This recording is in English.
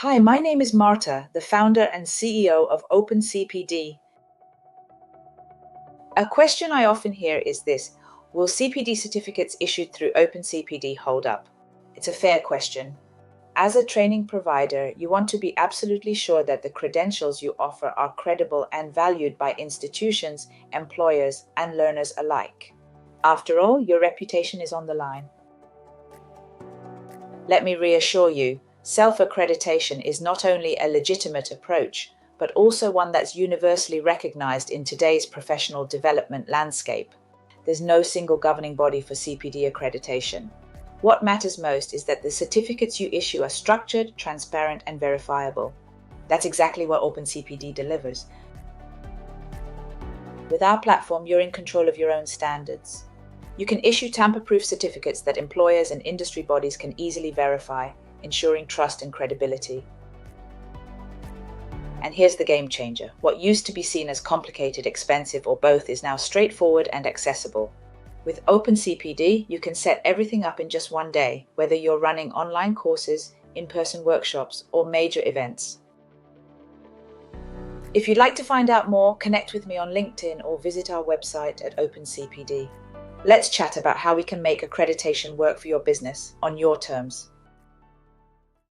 Hi, my name is Marta, the founder and CEO of Open CPD. A question I often hear is this: will CPD certificates issued through Open CPD hold up? It's a fair question. As a training provider, you want to be absolutely sure that the credentials you offer are credible and valued by institutions, employers, and learners alike. After all, your reputation is on the line. Let me reassure you, self-accreditation is not only a legitimate approach, but also one that's universally recognized in today's professional development landscape. There's no single governing body for CPD accreditation. What matters most is that the certificates you issue are structured, transparent, and verifiable. That's exactly what Open CPD delivers. With our platform, you're in control of your own standards. You can issue tamper-proof certificates that employers and industry bodies can easily verify, ensuring trust and credibility. And here's the game changer. What used to be seen as complicated, expensive, or both is now straightforward and accessible. With Open CPD, you can set everything up in just one day, whether you're running online courses, in-person workshops, or major events. If you'd like to find out more, connect with me on LinkedIn or visit our website at Open CPD. Let's chat about how we can make accreditation work for your business on your terms.